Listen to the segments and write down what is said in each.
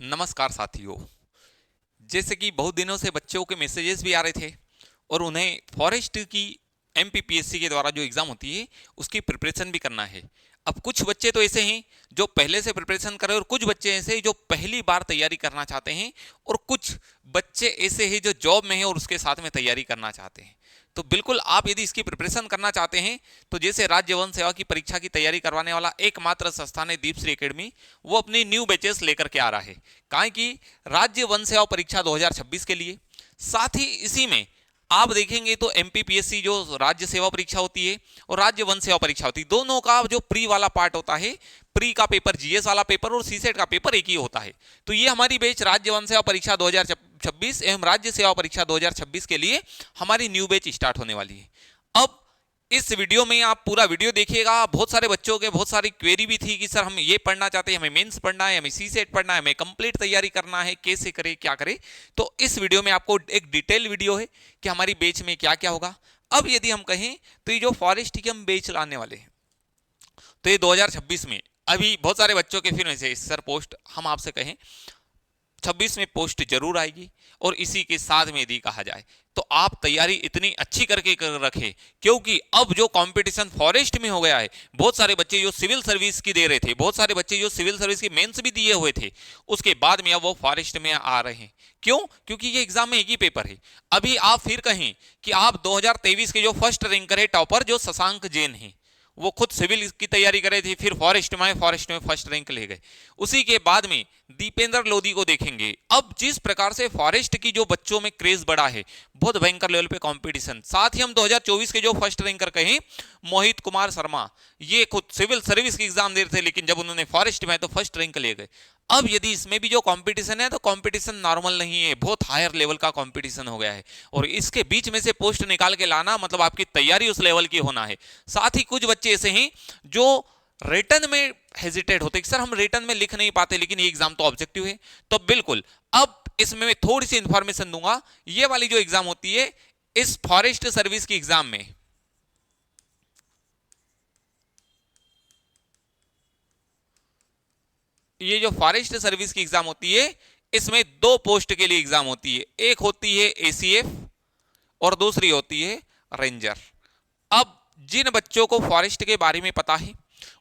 नमस्कार साथियों। जैसे कि बहुत दिनों से बच्चों के मैसेजेस भी आ रहे थे और उन्हें फॉरेस्ट की एमपीपीएससी के द्वारा जो एग्ज़ाम होती है उसकी प्रिपरेशन भी करना है। अब कुछ बच्चे तो ऐसे हैं जो पहले से प्रिपरेशन कर रहे हैं और कुछ बच्चे ऐसे हैं जो पहली बार तैयारी करना चाहते हैं और कुछ बच्चे ऐसे हैं जो जॉब में हैं और उसके साथ में तैयारी करना चाहते हैं। तो बिल्कुल आप यदि इसकी प्रिपरेशन करना चाहते हैं तो जैसे राज्य वन सेवा की परीक्षा की तैयारी करवाने वाला एकमात्र संस्थान है दीपश्री एकेडमी, वो अपनी न्यू बैचेस लेकर के आ रहा है। काहे कि राज्य वन सेवा परीक्षा 2026 के लिए, साथ ही इसी में आप देखेंगे तो एमपीपीएससी जो राज्य सेवा परीक्षा होती है और राज्य वन सेवा परीक्षा होती है, दोनों का जो प्री वाला पार्ट होता है, प्री का पेपर जीएस वाला पेपर और सीसेट का पेपर एक ही होता है। तो ये हमारी बैच राज्य वन सेवा परीक्षा 2026 एवं राज्य सेवा परीक्षा 2026 के लिए हमारी न्यू बैच स्टार्ट होने वाली है। अब इस वीडियो में आप पूरा वीडियो देखिएगा। बहुत सारे बच्चों के बहुत सारी क्वेरी भी थी कि सर हम ये पढ़ना चाहते हैं, हमें मेंस पढ़ना है, हमें सी सेट पढ़ना है, हमें कंप्लीट तैयारी करना है, कैसे करें क्या करें। तो इस वीडियो में आपको एक डिटेल वीडियो है कि हमारी बैच में क्या क्या होगा। अब यदि हम कहें तो ये जो फॉरेस्ट की हम बैच लाने वाले हैं तो ये 2026 में अभी बहुत सारे बच्चों के फिर से सर पोस्ट हम आपसे कहें 26 में पोस्ट जरूर आएगी और इसी के साथ में यदि कहा जाए तो आप तैयारी इतनी अच्छी करके कर रखें, क्योंकि अब जो कंपटीशन फॉरेस्ट में हो गया है, बहुत सारे बच्चे जो सिविल सर्विस की दे रहे थे, बहुत सारे बच्चे जो सिविल सर्विस की मेंस भी दिए हुए थे, उसके बाद में अब वो फॉरेस्ट में आ रहे हैं। क्यों? क्योंकि ये एग्जाम में एक ही पेपर है। अभी आप फिर कहें कि आप 2023 के जो फर्स्ट रैंकर है टॉपर जो शशांक जैन है, वो खुद सिविल की तैयारी कर रहे थे, फिर फॉरेस्ट में फर्स्ट रैंक ले गए। उसी के बाद में दीपेंद्र लोधी को देखेंगे। अब जिस प्रकार से फॉरेस्ट की जो बच्चों में क्रेज बढ़ा है, बहुत भयंकर लेवल पे कंपटीशन। साथ ही हम 2024 के जो फर्स्ट रैंकर कहें मोहित कुमार शर्मा, ये खुद सिविल सर्विस की एग्जाम दे रहे थे, लेकिन जब उन्होंने फॉरेस्ट में तो फर्स्ट रैंक ले गए। अब यदि इसमें भी जो कंपटीशन है तो कंपटीशन नॉर्मल नहीं है, बहुत हायर लेवल का कंपटीशन हो गया है और इसके बीच में से पोस्ट निकाल के लाना मतलब आपकी तैयारी उस लेवल की होना है। साथ ही कुछ बच्चे ऐसे हैं जो रिटर्न में हेजिटेट होते, सर हम रिटर्न में लिख नहीं पाते, लेकिन ये एग्जाम तो ऑब्जेक्टिव है। तो बिल्कुल अब इसमें मैं थोड़ी सी इंफॉर्मेशन दूंगा। ये वाली जो एग्जाम होती है इस फॉरेस्ट सर्विस की एग्जाम में, ये जो फॉरेस्ट सर्विस की एग्जाम होती है इसमें दो पोस्ट के लिए एग्जाम होती है। एक होती है एसीएफ और दूसरी होती है रेंजर। अब जिन बच्चों को फॉरेस्ट के बारे में पता है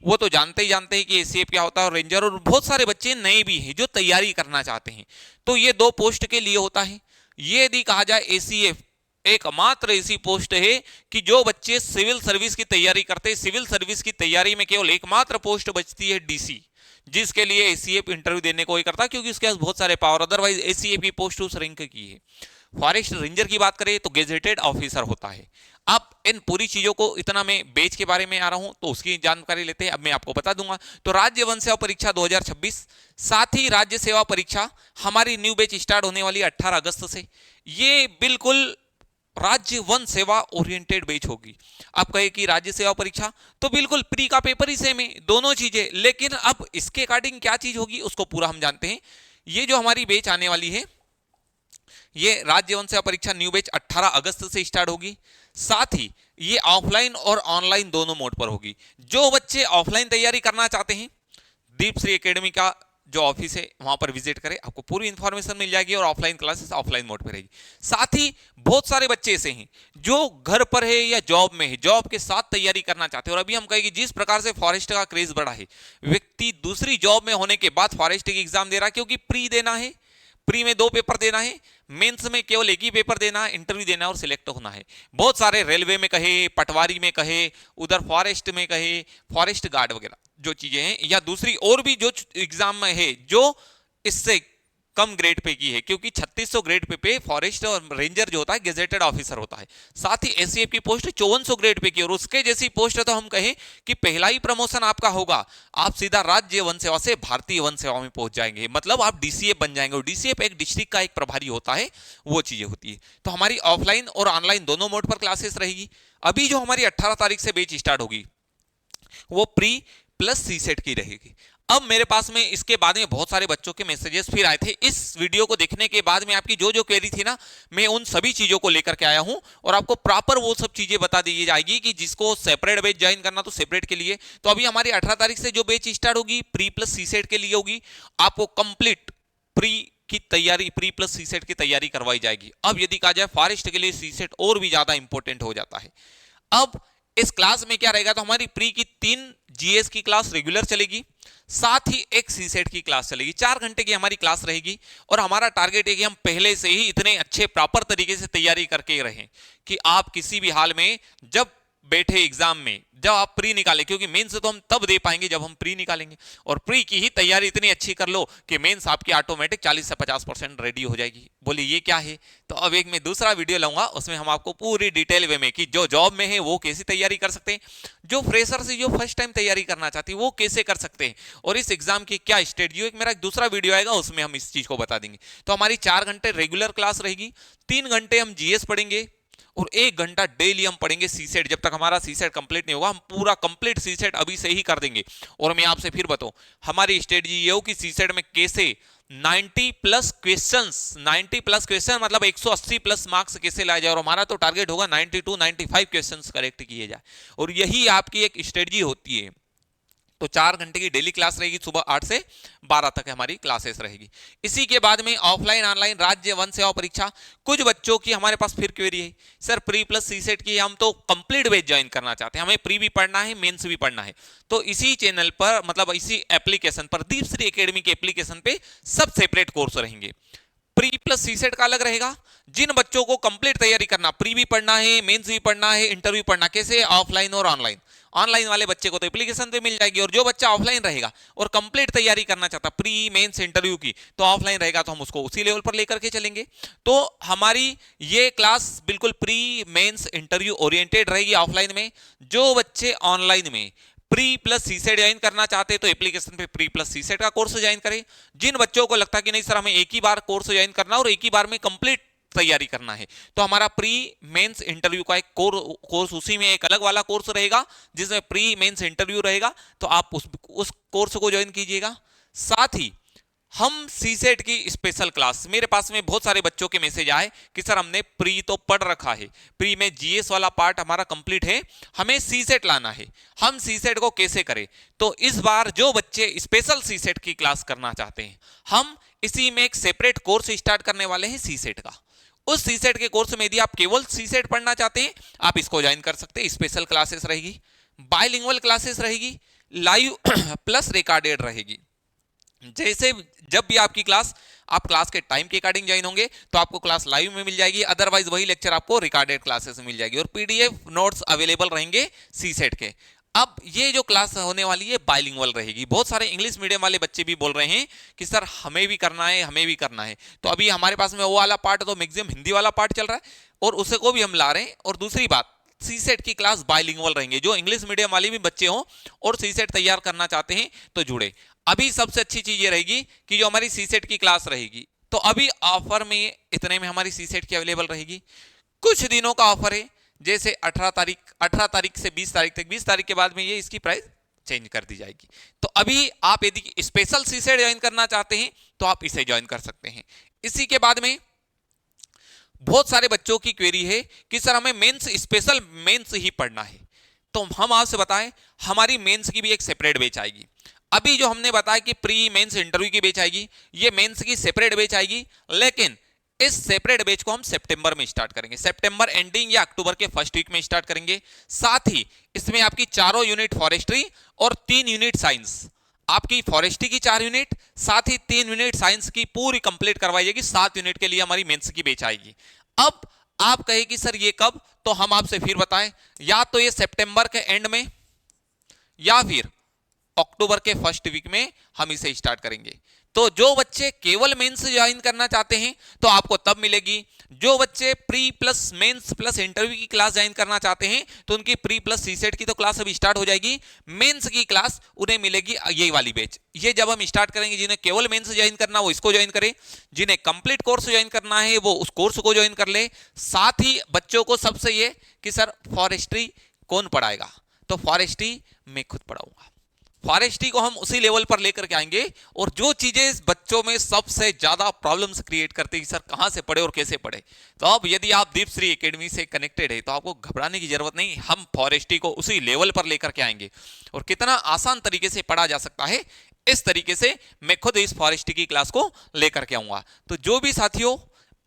वो तो जानते ही जानते हैं कि एसीएफ क्या होता है और रेंजर, और बहुत सारे बच्चे नए भी हैं जो तैयारी करना चाहते हैं। तो ये दो पोस्ट के लिए होता है। ये यदि कहा जाए एसीएफ एकमात्र ऐसी पोस्ट है कि जो बच्चे सिविल सर्विस की तैयारी करते हैं, सिविल सर्विस की तैयारी में केवल एकमात्र पोस्ट बचती है डीसी, जिसके लिए एसीएफ इंटरव्यू देने को ही करता है क्योंकि उसके पास बहुत सारे पावर, अदरवाइज एसीएफ की पोस्ट उस रैंक की है। फॉरेस्ट रेंजर की बात करें तो गेजेटेड ऑफिसर होता है। अब इन पूरी चीजों को इतना मैं बेच के बारे में आ रहा हूं तो उसकी जानकारी लेते हैं। अब मैं आपको बता दूंगा तो राज्य वन सेवा परीक्षा 2026, साथ ही राज्य सेवा परीक्षा हमारी न्यू बैच स्टार्ट होने वाली 18 अगस्त से। ये बिल्कुल राज्य वन सेवा ओरिएंटेड बैच होगी। आप कहे कि राज्य सेवा परीक्षा तो बिल्कुल प्री का पेपर ही सेम है, दोनों चीजें, लेकिन अब इसके अकॉर्डिंग क्या चीज होगी उसको पूरा हम जानते हैं। ये जो हमारी बैच आने वाली है ये राज्य वन सेवा परीक्षा न्यू बैच 18 अगस्त से स्टार्ट होगी। साथ ही ये ऑफलाइन और ऑनलाइन दोनों मोड पर होगी। जो बच्चे ऑफलाइन तैयारी करना चाहते हैं, दीपश्री एकेडमी का जो ऑफिस है वहां पर विजिट करें, आपको पूरी इंफॉर्मेशन मिल जाएगी और ऑफलाइन क्लासेस ऑफलाइन मोड पर रहेगी। साथ ही बहुत सारे बच्चे ऐसे हैं जो घर पर है या जॉब में है, जॉब के साथ तैयारी करना चाहते हैं। और अभी हम कहेंगे जिस प्रकार से फॉरेस्ट का क्रेज बढ़ा है, व्यक्ति दूसरी जॉब में होने के बाद फॉरेस्ट की एग्जाम दे रहा है क्योंकि प्री देना है, प्री में 2 पेपर देना है, मेंस में केवल एक ही पेपर देना है, इंटरव्यू देना है और सिलेक्ट होना है। बहुत सारे रेलवे में कहे, पटवारी में कहे, उधर फॉरेस्ट में कहे, फॉरेस्ट गार्ड वगैरह जो चीजें हैं, या दूसरी और भी जो एग्जाम में है जो इससे कम ग्रेड पे की है, क्योंकि 3600 ग्रेड पे फॉरेस्ट और रेंजर जो होता है गेजेटेड ऑफिसर होता है। साथ ही एसीएफ की पोस्ट 5400 ग्रेड पे की, और उसके जैसी पोस्ट है तो हम कहें कि पहला ही प्रमोशन आपका होगा, आप सीधा राज्य वन सेवा से भारतीय वन सेवा में पहुंच जाएंगे, मतलब आप डीसीएफ बन जाएंगे। और डीसीएफ एक डिस्ट्रिक्ट का एक प्रभारी होता है, वो चीजें होती है। तो हमारी ऑफलाइन और ऑनलाइन दोनों मोड पर क्लासेस रहेगी। अभी जो हमारी 18 तारीख से बैच स्टार्ट होगी वो प्री प्लस सी सेट की रहेगी। अब मेरे पास में इसके बाद में बहुत सारे बच्चों के मैसेजेस फिर आए थे। इस वीडियो को देखने के बाद में आपकी जो जो क्वेरी थी ना, मैं उन सभी चीजों को लेकर के आया हूं और आपको प्रॉपर वो सब चीजें बता दी जाएगी कि जिसको सेपरेट बैच ज्वाइन करना तो सेपरेट के लिए। तो अभी हमारी 18 तारीख से जो बैच स्टार्ट होगी प्री प्लस सी सेट के लिए होगी। आपको कंप्लीट प्री की तैयारी, प्री प्लस सीसेट की तैयारी करवाई जाएगी। अब यदि कहा जाए फॉरेस्ट के लिए सीसेट और भी ज्यादा इंपॉर्टेंट हो जाता है। अब इस क्लास में क्या रहेगा, तो हमारी प्री की 3 जीएस की क्लास रेगुलर चलेगी, साथ ही एक सीसेट की क्लास चलेगी। 4 घंटे की हमारी क्लास रहेगी और हमारा टारगेट है कि हम पहले से ही इतने अच्छे प्रॉपर तरीके से तैयारी करके रहें कि आप किसी भी हाल में जब बैठे एग्जाम में, जब आप प्री निकालें, क्योंकि मेंस तो हम तब दे पाएंगे जब हम प्री निकालेंगे, और प्री की ही तैयारी इतनी अच्छी कर लो कि मेंस आपकी ऑटोमेटिक 40 से 50% रेडी हो जाएगी। बोलिए ये क्या है? तो अब एक मैं दूसरा वीडियो लाऊंगा, उसमें हम आपको पूरी डिटेल वे में कि जो जॉब में है वो कैसी तैयारी कर सकते हैं, जो फ्रेशर से जो फर्स्ट टाइम तैयारी करना चाहती है वो कैसे कर सकते हैं, और इस एग्जाम की क्या स्ट्रेटजी। एक मेरा दूसरा वीडियो आएगा उसमें हम इस चीज को बता देंगे। तो हमारी 4 घंटे रेगुलर क्लास रहेगी, 3 घंटे हम जीएस पढ़ेंगे और 1 घंटा डेली हम पढ़ेंगे सीसेट। जब तक हमारा सीसेट कंप्लीट नहीं होगा हम पूरा कंप्लीट सीसेट अभी से ही कर देंगे। और मैं आपसे फिर बताऊं, हमारी स्ट्रेटजी ये हो कि सीसेट में कैसे 90 प्लस क्वेश्चन मतलब 180 प्लस मार्क्स कैसे लाया जाए, और हमारा तो टारगेट होगा 92 95 क्वेश्चंस करेक्ट किए जाए, और यही आपकी एक स्ट्रेटजी होती है। तो 4 घंटे की डेली क्लास रहेगी, सुबह 8 से 12 तक हमारी क्लासेस रहेगी। इसी के बाद में ऑफलाइन ऑनलाइन राज्य वन सेवा परीक्षा। कुछ बच्चों की हमारे पास फिर क्वेरी है, सर प्री प्लस सीसेट की हम तो कंप्लीट बैच ज्वाइन करना चाहते हैं, हमें प्री भी पढ़ना है मेंस भी पढ़ना है। तो इसी चैनल पर मतलब इसी एप्लीकेशन पर, दीपश्री एकेडमी के एप्लीकेशन पे सब सेपरेट कोर्स रहेंगे। प्री प्लस सीसेट का अलग रहेगा। जिन बच्चों को कंप्लीट तैयारी करना, प्री भी पढ़ना है मेंस भी पढ़ना है इंटरव्यू पढ़ना, कैसे ऑफलाइन और ऑनलाइन, ऑनलाइन वाले बच्चे को तो एप्लीकेशन पे मिल जाएगी, और जो बच्चा ऑफलाइन रहेगा और कंप्लीट तैयारी करना चाहता प्री मेंस इंटरव्यू की, तो ऑफलाइन रहेगा तो हम उसको उसी लेवल पर लेकर के चलेंगे। तो हमारी ये क्लास बिल्कुल प्री मेंस इंटरव्यू ओरिएंटेड रहेगी। ऑफलाइन में जो बच्चे ऑनलाइन में प्री प्लस सीसेट ज्वाइन करना चाहते हैं तो एप्लीकेशन पे प्री प्लस सीसेट का कोर्स ज्वाइन करें। जिन बच्चों को लगता है कि नहीं सर हमें एक ही बार कोर्स ज्वाइन करना और एक ही बार में कंप्लीट तैयारी करना है, तो हमारा प्री मेंस इंटरव्यू का एक कोर्स उसी में एक अलग वाला कोर्स रहेगा जिसमें प्री मेंस इंटरव्यू रहेगा, तो आप उस कोर्स को ज्वाइन कीजिएगा। साथ ही हम सीसेट की स्पेशल क्लास, मेरे पास में बहुत सारे बच्चों के मैसेज आए कि सर हमने प्री तो पढ़ रखा है, प्री में जीएस वाला पार्ट हमारा कंप्लीट है, हमें सीसेट लाना है, हम सीसेट को कैसे करें। तो इस बार जो बच्चे स्पेशल सीसेट की क्लास करना चाहते हैं, हम इसी में एक सेपरेट कोर्स स्टार्ट करने वाले हैं सीसेट का। उस सीसेट के कोर्स में यदि आप केवल सीसेट पढ़ना चाहते हैं आप इसको ज्वाइन कर सकते हैं। स्पेशल क्लासेस रहेगी, बाइलिंगुअल क्लासेस रहेगी, लाइव प्लस रिकॉर्डेड रहेगी। जैसे जब भी आपकी क्लास, आप क्लास के टाइम के अकॉर्डिंग ज्वाइन होंगे तो आपको क्लास लाइव में मिल जाएगी, अदरवाइज वही लेक्चर आपको रिकॉर्डेड क्लासेस में मिल जाएगी, और पीडीएफ नोट्स अवेलेबल रहेंगे सीसेट के। अब ये जो क्लास होने वाली है बाइलिंगुअल रहेगी। बहुत सारे इंग्लिश मीडियम वाले बच्चे भी बोल रहे हैं कि सर हमें भी करना है, हमें भी करना है, तो अभी हमारे पास में वो वाला पार्ट तो मैक्सिमम हिंदी वाला पार्ट चल रहा है और उसे को भी हम ला रहे हैं। और दूसरी बात, सीसेट की क्लास बाइलिंगुअल रहेंगे, जो इंग्लिश मीडियम वाले भी बच्चे हों और सीसेट तैयार करना चाहते हैं तो जुड़े। अभी सबसे अच्छी चीज ये रहेगी कि जो हमारी सीसेट की क्लास रहेगी, तो अभी ऑफर में इतने में हमारी सीसेट की अवेलेबल रहेगी। कुछ दिनों का ऑफर है, जैसे 18 तारीख से 20 तारीख तक, 20 तारीख के बाद में ये इसकी प्राइस चेंज कर दी जाएगी। तो अभी आप यदि स्पेशल सीसेट ज्वाइन करना चाहते हैं तो आप इसे ज्वाइन कर सकते हैं। इसी के बाद में बहुत सारे बच्चों की क्वेरी है कि सर हमें मेंस, स्पेशल मेंस ही पढ़ना है, तो हम आपसे बताएं हमारी मेंस की भी एक सेपरेट बैच आएगी। अभी जो हमने बताया कि प्री मेंस इंटरव्यू की बैच आएगी, ये मेंस की सेपरेट बैच आएगी, लेकिन इस सेपरेट बैच को हम सितंबर में स्टार्ट करेंगे, सितंबर एंडिंग या अक्टूबर के फर्स्ट वीक में स्टार्ट करेंगे। साथ ही इसमें आपकी 4 यूनिट फॉरेस्ट्री और 3 यूनिट साइंस, आपकी फॉरेस्ट्री की 4 यूनिट, साथ ही 3 यूनिट साइंस की पूरी कंप्लीट करवाई जाएगी। 7 यूनिट के लिए हमारी मेंस की बैच आएगी। अब आप कहे कि सर ये कब, तो हम आपसे फिर बताएं, या तो ये सितंबर के एंड में या फिर अक्टूबर के फर्स्ट वीक में हम इसे स्टार्ट करेंगे। तो जो बच्चे केवल मेंस ज्वाइन करना चाहते हैं तो आपको तब मिलेगी। जो बच्चे pre plus mains plus interview की क्लास ज्वाइन करना चाहते हैं तो उनकी प्री प्लस सीसेट की तो क्लास अभी स्टार्ट हो जाएगी, मेंस की क्लास उन्हें मिलेगी ये वाली बैच। ये जब हम स्टार्ट करेंगे, जिन्हें केवल मेंस ज्वाइन करना वो इसको ज्वाइन करें, जिन्हें कंप्लीट कोर्स ज्वाइन करना है वो उस कोर्स को ज्वाइन कर ले। साथ ही बच्चों को सबसे ये कि सर फॉरेस्ट्री कौन पढ़ाएगा, तो फॉरेस्ट्री मैं खुद पढ़ाऊंगा। फॉरेस्ट्री को हम उसी लेवल पर लेकर के आएंगे, और जो चीजें बच्चों में सबसे ज्यादा प्रॉब्लम्स क्रिएट करते हैं सर कहां से पढ़े और कैसे पढ़े, तो अब यदि आप दीपश्री एकेडमी से कनेक्टेड है तो आपको घबराने की जरूरत नहीं, हम फॉरेस्ट्री को उसी लेवल पर लेकर के आएंगे और कितना आसान तरीके से पढ़ा जा सकता है इस तरीके से मैं खुद इस फॉरेस्ट्री की क्लास को लेकर के आऊंगा। तो जो भी साथियों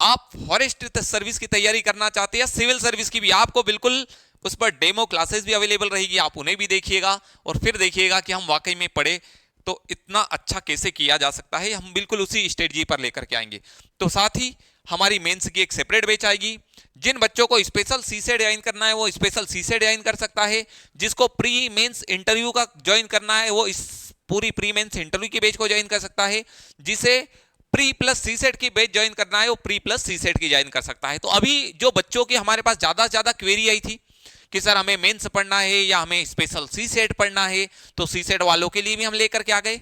आप फॉरेस्ट सर्विस की तैयारी करना चाहते हैं या सिविल सर्विस की भी, आपको बिल्कुल उस पर डेमो क्लासेस भी अवेलेबल रहेगी, आप उन्हें भी देखिएगा और फिर देखिएगा कि हम वाकई में पढ़े तो इतना अच्छा कैसे किया जा सकता है, हम बिल्कुल उसी स्ट्रेटजी पर लेकर के आएंगे। तो साथ ही हमारी मेंस की एक सेपरेट बैच आएगी, जिन बच्चों को स्पेशल सीसेट ज्वाइन करना है वो स्पेशल सीसेट ज्वाइन कर सकता है, जिसको प्री मेंस इंटरव्यू का ज्वाइन करना है वो इस पूरी प्री मेंस इंटरव्यू की बैच को ज्वाइन कर सकता है, जिसे प्री प्लस सी सेट की बैच ज्वाइन करना है वो प्री प्लस सी सेट की ज्वाइन कर सकता है। तो अभी जो बच्चों की हमारे पास ज्यादा से ज्यादा क्वेरी आई थी कि सर हमें मेंस पढ़ना है या हमें स्पेशल सी सेट पढ़ना है, तो सी सेट वालों के लिए भी हम लेकर के आ गए।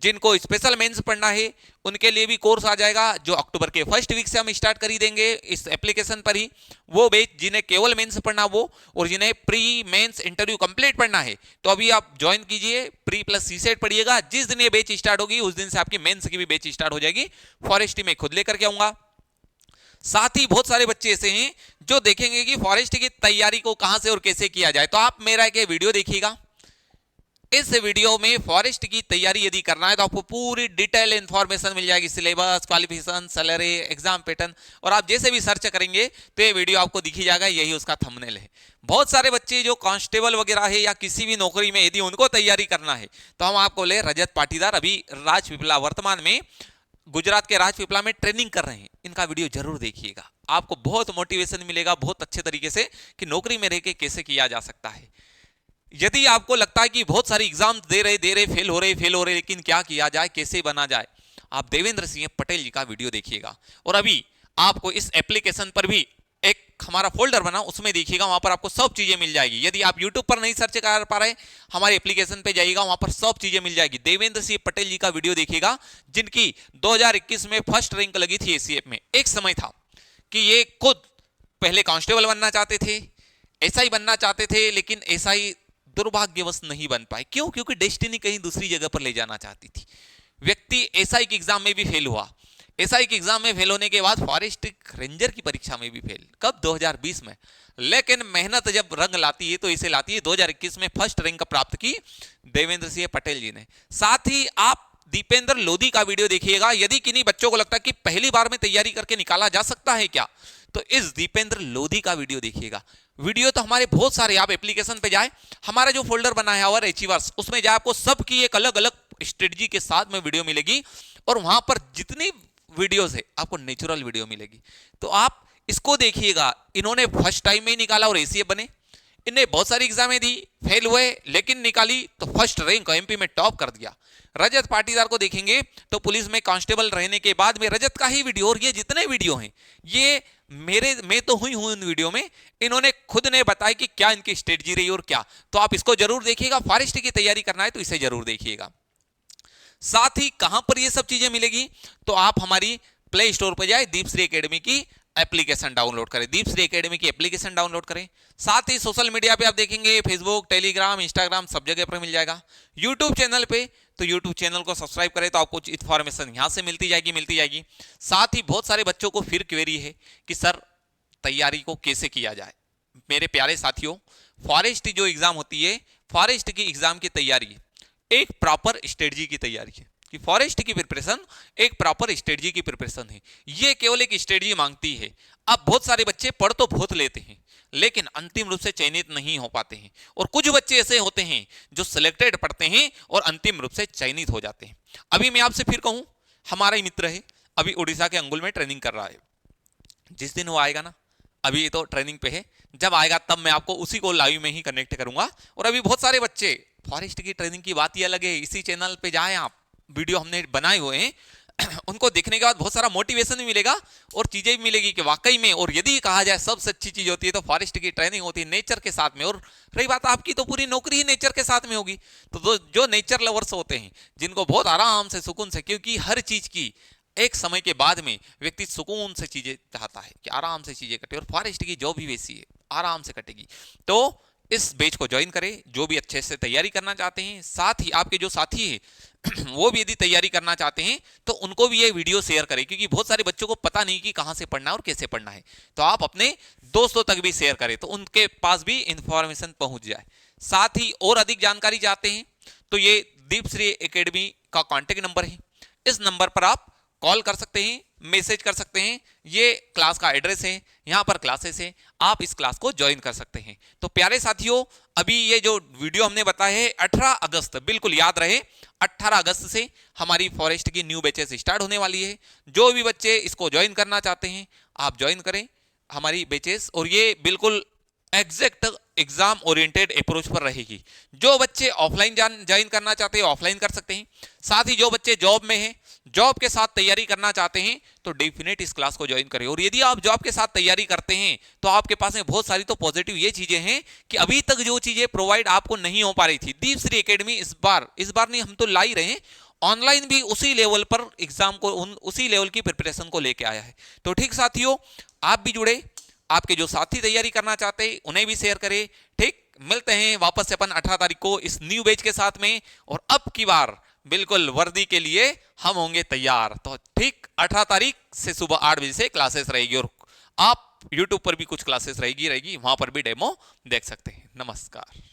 जिनको स्पेशल मेंस पढ़ना है उनके लिए भी कोर्स आ जाएगा, जो अक्टूबर के फर्स्ट वीक से हम स्टार्ट कर ही देंगे इस एप्लीकेशन पर ही। वो बैच जिन्हें केवल मेंस पढ़ना वो, और जिन्हें प्री मेंस इंटरव्यू कंप्लीट पढ़ना है तो अभी आप ज्वाइन कीजिए, प्री प्लस सी सेट पढ़िएगा। जिस दिन ये बैच स्टार्ट होगी उस दिन से आपकी मेंस की भी बैच स्टार्ट हो जाएगी। फॉरेस्ट्री में खुद लेकर के आऊंगा। साथ ही बहुत सारे बच्चे ऐसे हैं जो देखेंगे कि फॉरेस्ट की तैयारी को कहां से और कैसे किया जाए, तो आप मेरा एक वीडियो देखिएगा। इस वीडियो में फॉरेस्ट की तैयारी यदि करना है तो आपको पूरी डिटेल इंफॉर्मेशन मिल जाएगी, syllabus, qualification, salary, exam pattern, और आप जैसे भी सर्च करेंगे तो ये वीडियो आपको दिखी जाएगा, यही उसका थंबनेल है। बहुत सारे बच्चे जो कांस्टेबल वगैरह है या किसी भी नौकरी में यदि उनको तैयारी करना है तो हम आपको ले रजत पाटीदार अभी राजपीपला वर्तमान में गुजरात के राजपीपला में ट्रेनिंग कर रहे हैं, इनका वीडियो जरूर देखिएगा, आपको बहुत मोटिवेशन मिलेगा बहुत अच्छे तरीके से कि नौकरी में रह के कैसे किया जा सकता है। यदि आपको लगता है कि बहुत सारी एग्जाम दे रहे फेल हो रहे लेकिन क्या किया जाए कैसे बना जाए, आप देवेंद्र सिंह पटेल जी का वीडियो देखिएगा। और अभी आपको इस एप्लीकेशन पर भी एक हमारा फोल्डर बना, उसमें देखिएगा, वहां पर आपको सब चीजें मिल जाएगी। यदि आप यूट्यूब पर नहीं सर्च कर पा रहे हमारे एप्लीकेशन पे जाइएगा, वहां पर सब चीजें मिल जाएगी। देवेंद्र सिंह पटेल जी का वीडियो देखिएगा, जिनकी 2021 में फर्स्ट रैंक लगी थी एसीएफ में। एक समय था कि ये खुद पहले कांस्टेबल बनना चाहते थे, एसआई बनना चाहते थे, लेकिन एसआई दुर्भाग्यवश नहीं बन पाए। क्यों? क्योंकि डेस्टिनी कहीं दूसरी जगह पर ले जाना चाहती थी। व्यक्ति एसआई के एग्जाम में भी फेल हुआ, एसआई के एग्जाम में फेल होने के बाद फॉरेस्ट रेंजर की परीक्षा में भी फेल, कब? 2020 में। लेकिन मेहनत जब रंग लाती है तो इसे लाती है। 2021 में फर्स्ट रैंक प्राप्त की देवेंद्र सिंह पटेल जी ने। साथ ही आप दीपेंद्र लोधी का वीडियो देखिएगा। यदि किन्हीं बच्चों को लगता है कि पहली बार में तैयारी करके निकाला जा सकता है क्या, तो इस दीपेंद्र लोधी का वीडियो देखिएगा। वीडियो तो हमारे बहुत सारे, आप एप्लीकेशन पे जाए, हमारा जो फोल्डर बना है और अचीवर्स, उसमें जाए, आपको सबकी एक अलग अलग स्ट्रेटजी के साथ में वीडियो मिलेगी, और वहां पर जितनी वीडियोस है आपको नेचुरल वीडियो मिलेगी। तो आप इसको देखिएगा। इन्होंने फर्स्ट टाइम में ही निकाला और एसीएफ बने। इन्हें बहुत सारी एग्जामें दी, फेल हुए, लेकिन निकाली तो फर्स्ट रैंक एमपी में टॉप कर दिया। रजत पाटीदार को देखेंगे तो पुलिस में कांस्टेबल रहने के बाद में रजत का ही वीडियो, और ये जितने वीडियो हैं ये मैं तो हुई हूं इन वीडियो में, इन्होंने खुद ने बताया कि क्या इनकी स्ट्रेटजी रही और क्या। तो आप इसको जरूर देखिएगा। फॉरेस्ट की तैयारी करना है तो इसे जरूर देखिएगा। साथ ही कहां पर ये सब चीजें मिलेगी, तो आप हमारी प्ले स्टोर पर जाए, दीपश्री एकेडमी की एप्लीकेशन डाउनलोड करें, दीपश्री एकेडमी की एप्लीकेशन डाउनलोड करें। साथ ही सोशल मीडिया पे आप देखेंगे फेसबुक, टेलीग्राम, इंस्टाग्राम, सब जगह पर मिल जाएगा। यूट्यूब चैनल पे तो यूट्यूब चैनल को सब्सक्राइब करें तो आपको कुछ इन्फॉर्मेशन यहां से मिलती जाएगी। साथ ही बहुत सारे बच्चों को फिर क्वेरी है कि सर तैयारी को कैसे किया जाए। मेरे प्यारे साथियों, फॉरेस्ट जो एग्जाम होती है, फॉरेस्ट की एग्जाम की तैयारी एक प्रॉपर स्ट्रेटजी की तैयारी है कि फॉरेस्ट की प्रिपरेशन एक प्रॉपर स्ट्रेटजी की प्रिपरेशन है। ये केवल एक स्ट्रेटजी मांगती है। अब बहुत सारे बच्चे पढ़ तो बहुत लेते हैं लेकिन अंतिम रूप से चयनित नहीं हो पाते हैं, और कुछ बच्चे ऐसे होते हैं जो सिलेक्टेड पढ़ते हैं और अंतिम रूप से चयनित हो जाते हैं। अभी मैं आपसे फिर कहूं, हमारा ही मित्र है, अभी उड़ीसा के अंगुल में ट्रेनिंग कर रहा है। जिस दिन वो आएगा ना, अभी तो ट्रेनिंग पे है, जब आएगा तब मैं आपको उसी को लाइव में ही कनेक्ट करूंगा। और अभी बहुत सारे बच्चे, फॉरेस्ट की ट्रेनिंग की बात ही अलग है, इसी चैनल पे जाएं आप, वीडियो हमने बनाए हुए हैं उनको देखने के बाद बहुत सारा मोटिवेशन भी मिलेगा और चीजें भी मिलेगी कि वाकई में, और यदि कहा जाए सबसे अच्छी चीज होती है तो फॉरेस्ट की ट्रेनिंग होती है नेचर के साथ में। और रही बात आपकी, तो पूरी नौकरी ही नेचर के साथ में होगी। तो जो नेचर लवर्स होते हैं, जिनको बहुत आराम से सुकून से, क्योंकि हर चीज की एक समय के बाद में व्यक्ति सुकून से चीजें चाहता है कि आराम से चीजें कटे, और फॉरेस्ट की जॉब भी वैसी है, आराम से कटेगी। तो इस बैच को ज्वाइन करें, जो भी अच्छे से तैयारी करना चाहते हैं। साथ ही आपके जो साथी हैं वो भी यदि तैयारी करना चाहते हैं तो उनको भी ये वीडियो शेयर करें, क्योंकि बहुत सारे बच्चों को पता नहीं कि कहां से पढ़ना है और कैसे पढ़ना है। तो आप अपने दोस्तों तक भी शेयर करें तो उनके पास भी इंफॉर्मेशन पहुंच जाए। साथ ही और अधिक जानकारी चाहते हैं तो ये दीपश्री एकेडमी का कॉन्टेक्ट नंबर है, इस नंबर पर आप कॉल कर सकते हैं, मैसेज कर सकते हैं। ये क्लास का एड्रेस है, यहां पर क्लासेस है, आप इस क्लास को ज्वाइन कर सकते हैं। तो प्यारे साथियों, अभी ये जो वीडियो हमने बताया है 18 अगस्त, बिल्कुल याद रहे 18 अगस्त से हमारी फॉरेस्ट की न्यू बैचेस स्टार्ट होने वाली है। जो भी बच्चे इसको ज्वाइन करना चाहते हैं आप ज्वाइन करें हमारी बैचेस, और ये बिल्कुल एग्जैक्ट एग्जाम ओरिएंटेड अप्रोच पर रहेगी। जो बच्चे ऑफलाइन ज्वाइन करना चाहते हैं ऑफलाइन कर सकते हैं। साथ ही जो बच्चे जॉब में हैं, जॉब के साथ तैयारी करना चाहते हैं तो डेफिनेट इस क्लास को ज्वाइन करें। और यदि आप जॉब के साथ तैयारी करते हैं तो आपके पास में बहुत सारी तो पॉजिटिव ये चीजें हैं कि अभी तक जो चीजें प्रोवाइड आपको नहीं हो पा रही थी, दीपश्री एकेडमी इस बार नहीं, हम तो ला ही रहे हैं, ऑनलाइन भी उसी लेवल पर एग्जाम को, उसी लेवल की प्रिपरेशन को लेके आया है। तो ठीक साथियों, आप भी जुड़े, आपके जो साथी तैयारी करना चाहते हैं उन्हें भी शेयर करें। ठीक, मिलते हैं वापस से अपन 18 तारीख को इस न्यू बैच के साथ में, और अब की बार बिल्कुल वर्दी के लिए हम होंगे तैयार। तो ठीक 18 तारीख से सुबह 8 बजे से क्लासेस रहेगी, और आप YouTube पर भी कुछ क्लासेस रहेगी, वहां पर भी डेमो देख सकते हैं। नमस्कार।